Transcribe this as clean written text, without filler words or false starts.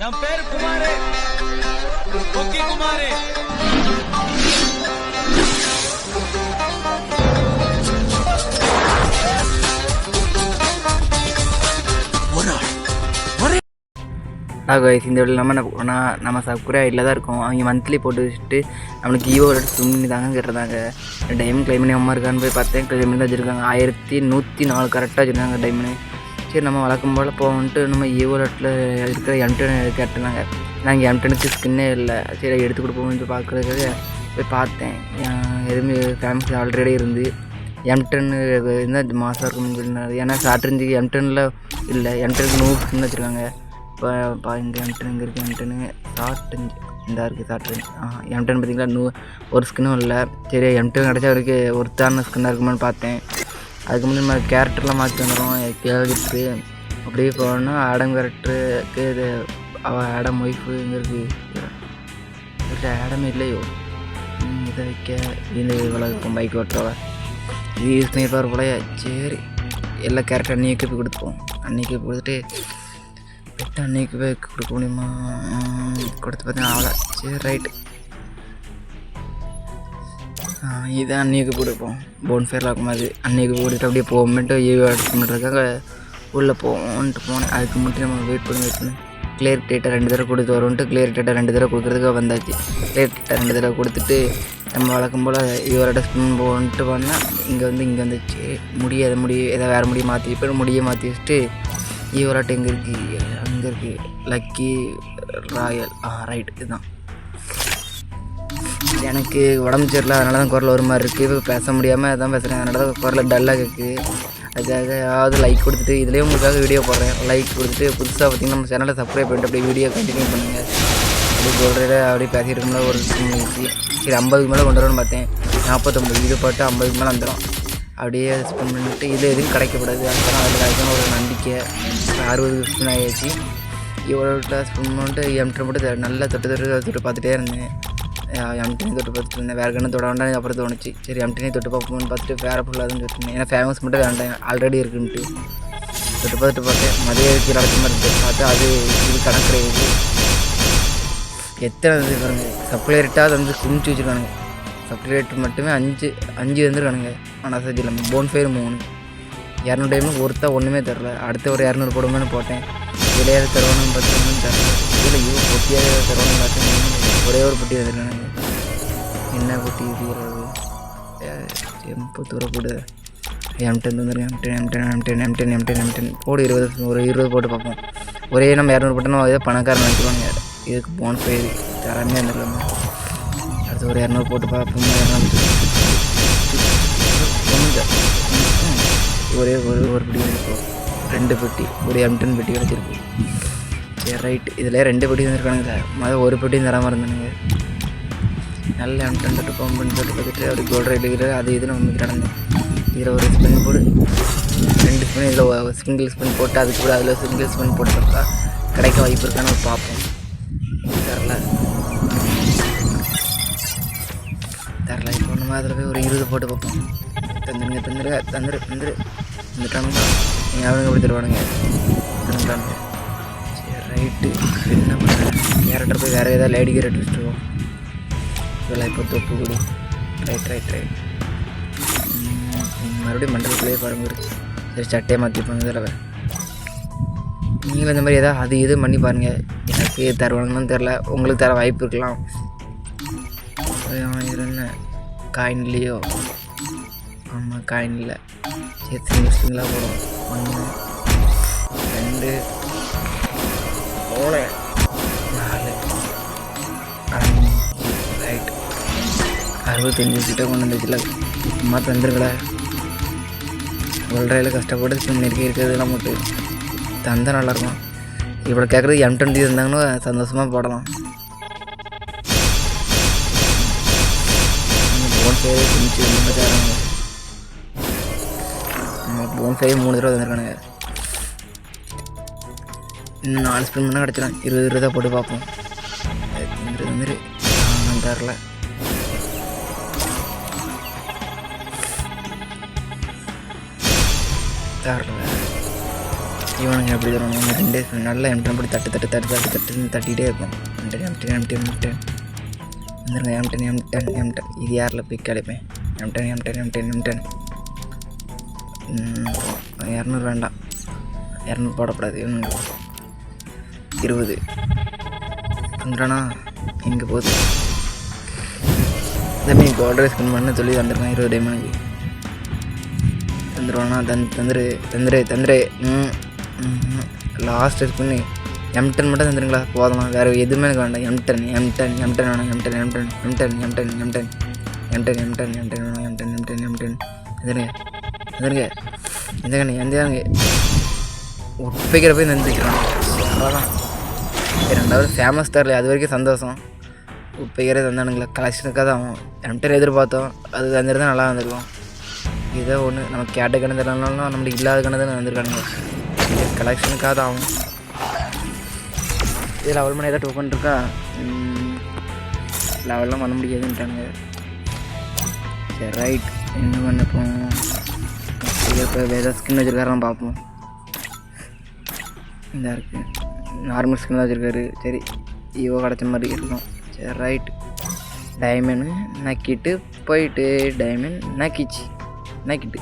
என் பேர் குமாரே, கொக்கி குமாரே. இந்த வீடியோ நம்ம என்ன போனால் நம்ம சப்ஸ்கிரைபில் தான் இருக்கோம். அவங்க மந்த்லி போட்டு வச்சுட்டு நம்மளுக்கு ஈவோட ஸ்விம் தாங்க கேட்டிருந்தாங்க. டைமண்ட் கிளைம் பண்ணி அம்மா இருக்கான்னு போய் பார்த்தேன். கிளைம் பண்ணி தான் வச்சுருக்காங்க. 1104 கரெக்டாக வச்சுருக்காங்க டைமண்ட். சரி நம்ம வழக்கம் போல் போகணுன்ட்டு நம்ம ஈவோலட்டில் இருக்கிற M10 கேட்டிருந்தாங்க. நாங்கள் M10க்கு ஸ்கின்னே இல்லை. சரி எடுத்து கொடுப்போம்னு பார்க்குறதுக்காக போய் பார்த்தேன். எதுவுமே ஃபேமஸ் ஆல்ரெடி இருந்து M10 இருந்தால் மாதம் இருக்கும்னு சொல்லினார். ஏன்னா ஷார்ட்ரேஞ்சு M10ல் இல்லை, M10க்கு 100 ஸ்கின் வச்சுருக்காங்க. இப்போ இங்கே M10 இங்கே இருக்குது. M10 ஷார்ட்ரேஞ்சு இந்த இருக்குது ஷார்ட்ரேஞ்ச். M10 பார்த்திங்களா ஒரு ஸ்கின்னும் இல்லை. சரி M10 கிடச்சா அவருக்கு ஒருத்தான ஸ்கின்னாக இருக்குமான்னு பார்த்தேன். அதுக்கு முன்னாடி நம்ம கேரக்டர்லாம் மாற்றி வந்துடும் கேட்டு அப்படியே போனோன்னா ஆடம் கேரக்டருக்கு இது ஆடம் ஒய்ஃபு இங்கே இருக்குது. ஆடமே இல்லையோ இதை வைக்க இந்த இவ்வளோ இருக்கும் பைக் ஓட்டுறவ இது ஸ்னைப்பர் போலையா. சரி எல்லா கேரக்டர் அன்னைக்கு போய் கொடுப்போம். அன்றைக்கி கொடுத்துட்டு பெட்டு அன்றைக்கி போய் கொடுக்க முடியுமா? கொடுத்து பார்த்தீங்கன்னா அவ்வளோ. சரி ரைட்டு இதான் அன்றைக்கி கொடுப்போம். போன்ஃபேரில் இருக்கும்போது அன்றைக்கி கொடுத்துட்டு அப்படியே போகும்போட்டு எடுத்துக்காக உள்ளே போவோன்ட்டு போனேன். அதுக்கு மட்டும் நம்ம வெயிட் பண்ணி கிளியர் டேட்டை 2 தடவை கொடுத்து வரும்ன்ட்டு கிளியர் டேட்டை 2 தடவை கொடுக்குறதுக்காக வந்தாச்சு. கிளியர் டேட்டை 2 தடவை கொடுத்துட்டு நம்ம வழக்கம் போல் இவரோட ஸ்பின் போன்ட்டு பண்ணால் இங்கே வந்துச்சு. முடியாது ஏதாவது வேறு முடியை மாற்றி இப்போ முடியை மாற்றி வச்சுட்டு இவராட்ட எங்கே இருக்குது? அங்கே இருக்குது லக்கி ராயல். ரைட் இதுதான். எனக்கு உடம்பு சரியில்லை, அதனால தான் குரல் ஒரு மாதிரி இருக்குது. இப்போ பேச முடியாமல் அதான் பேசுகிறேன். அதனால தான் குரல் டல்லாக இருக்குது. அதுக்காக யாராவது லைக் கொடுத்துட்டு இதுலேயே உங்களுக்காக வீடியோ போடுறேன். லைக் கொடுத்துட்டு புதுசாக பார்த்திங்கன்னா நம்ம சேனலை சப்ஸ்கிரைப் பண்ணிட்டு அப்படியே வீடியோ கண்டினியூ பண்ணுங்கள். அப்படி சொல்கிறத அப்படியே பேசிகிட்டு இருக்கும்போது ஒரு சரி 50க்கு மேலே கொண்டு வரணும்னு பார்த்தேன். 49 இது போட்டு 50க்கு மேலே வந்துடும். அப்படியே ஸ்பின் பண்ணிட்டு இது எதுவும் கிடைக்கக்கூடாது. அதுதான் அதில் கிடைக்கணும் ஒரு நம்பிக்கை. 60 ஸ்பின் ஆகிடுச்சு. இவ்வளோ ஸ்பின் பண்ணிட்டு M10 மட்டும் நல்லா தொட்டு பார்த்துட்டே இருந்தேன். M10 தொட்டு பார்த்துட்டு இருந்தேன். வேறு கண்ணு தொட வேண்டாம் அப்புறம் தோணுச்சு. சரி M10 தொட்டு பார்ப்போம்னு பார்த்துட்டு வேறு ஃபுல்லாக சொல்லிட்டு ஏன்னா ஃபேமஸ் மட்டும் வேண்டாம் ஆல்ரெடி இருக்குன்ட்டு தொட்டு பார்த்துட்டு பார்த்தேன். மதிய நடக்கிற மாதிரி இருக்குது. பார்த்தா அது இது கணக்கிற இது எத்தனை இது பாருங்க. சப்ளைரேட்டாக அது வந்து குமிச்சு வச்சுருக்கானுங்க. சப்ளைரேட் மட்டுமே 5 வந்துருக்கானுங்க. ஆனால் சரி இல்லாமல் போன்ஃபேர் 3 200 டைமும் ஒருத்தா ஒன்றுமே தரல. அடுத்த ஒரு 200 போடுமேனு போட்டேன். விளையாட தருவானு பார்த்து தரல. இதில் பொட்டியாக தருவானு பார்த்தேன். ஒரே ஒரு பொட்டி வந்துருக்கானுங்க. என்ன பொட்டி இது ரொம்ப தூரம் போடு. M10 வந்துருக்கேன். M10 போடு 20 ஒரு 20 போட்டு பார்ப்போம். ஒரே நம்ம 200 போட்டோம்னா ஏதோ பணக்காரன் நினச்சிடுவாங்க. இதுக்கு போன்ஃபேர் தரமே வந்துடலாமா? அடுத்து ஒரு 200 போட்டு பார்ப்போம். ஒரே ஒரு பெட்டி இருக்கும். 2 பெட்டி ஒரு M10 பெட்டி கிடச்சிருக்கு. சரி ரைட் இதில் 2 பெட்டி வந்துருக்கானுங்க சார். முதல் ஒரு பெட்டியும் தராமல் இருந்தானுங்க. நல்ல M10 தொட்டு பம்ப் பண்ணி தொட்டு பார்த்துட்டு அப்படி கோல்டு ரைட் இருக்கிறது அது இது நம்ம நடந்தேன். இதில் ஒரு ஸ்பின் போடு 2 ஸ்பின் இதில் சிங்கிள் ஸ்பின் போட்டு அதுக்கு கூட அதில் சிங்கிள் ஸ்பின் போட்டு பார்த்தா கிடைக்க வாய்ப்பு இருக்கான்னு பார்ப்போம். தரல இப்போ நம்ம அதில் போய் ஒரு 20 போட்டு பார்ப்போம். தந்துரு வந்துட்டானுங்க. ஞாபகம் எப்படி தருவானுங்க தந்துட்டானுங்க. சரி ரைட்டு என்ன பண்ணுறேன் கேரக்டர் போய் வேறு ஏதாவது லேடி கேரக்டர் வச்சுருவோம். இதெல்லாம் இப்போ தொப்பு கொடு. ரைட் மறுபடியும் மண்டலத்துலேயே பாருங்க. சரி சட்டையை மாற்றிப்பாங்க. இதில் நீங்களும் இந்த மாதிரி ஏதாவது அது இது பண்ணி பாருங்கள். எனக்கு தருவானுங்கன்னு தெரில, உங்களுக்கு தர வாய்ப்பு இருக்கலாம். என்ன காயின்லேயோ? ஆமாம் காயின் இல்லை. சரி சிங்கிளாக போடும். 1 2 3 4 5 ரைட் 65 கிட்ட கொண்டு வந்துச்சுல. சும்மா தந்துருக்கல. ஒல்றையில் கஷ்டப்பட்டு பண்ணியிருக்கே இருக்கிறதுலாம் மட்டும் தந்தால் நல்லாயிருக்கும். இவ்வளோ கேட்குறது M10 இருந்தாங்கன்னா சந்தோஷமாக போடலாம். போன்ஃபேர் குமிச்சு தராங்க. போன்ஃபேர் 3 தடவை வந்துருக்கானுங்க. இன்னும் 4 ஸ்பின் பண்ணால் கிடச்சிடும். 20 போட்டு பார்ப்போம். தரல. இவனுங்க எப்படி தரணும் இந்த 2 நல்லா எம்டன் போட்டு தட்டிகிட்டே இருக்கும். எம்டன் வந்துருங்க. எம்டன் இது யாரில் போய் கிடைப்பேன். எம்டன் 200 வேண்டாம், 200 போடக்கூடாது. 20 வந்துடானா எங்கே போகுது தம்பி கோல்ட் ரைஸ் பண்ண சொல்லி தந்துருக்கான். 20 டைமண்டுக்கு தந்துடுவானா? தந்துரு லாஸ்ட் ரைஸ் பண்ணி எம்டன் மட்டும் தந்துருங்களா போதலாம், வேறு எதுவுமே எனக்கு வேண்டாம். எம்டன் வேணும். எம்டன் எந்தங்க ஒப்பிக்கிற போய் தந்துக்கிறான். அவ்வளோதான். 2வது ஃபேமஸ் தரல, அது வரைக்கும் சந்தோஷம். உப்பைக்கிறே தந்தானுங்களா கலெக்ஷனுக்காக தான் ஆகும். எம்டன் எதிர்பார்த்தோம், அது தந்துருந்தா நல்லா வந்திருக்கும். இதோ ஒன்று நம்ம கேட்ட கணக்கு தரனாலும் நம்மளுக்கு இல்லாத கணக்கு தான் வந்திருக்கானுங்க. இது கலெக்ஷனுக்காக தான் ஆகும். இது லெவல் பண்ணி ஏதாவது டோக்கன் இருக்கா? லெவல்லாம் பண்ண முடியாதுன்ட்டானுங்க. சரி ரைட், என்ன பண்ணப்போம்? இப்போ வேறு ஸ்கின் வச்சுருக்காரான் பார்ப்போம். இந்த இருக்குது நார்மல் ஸ்கின் தான் வச்சுருக்காரு. சரி ஈவோ கிடச்ச மாதிரி இருக்கும். சரி ரைட், டைமண்ட் நக்கிட்டு போயிட்டு டைமண்ட் நக்கிட்டு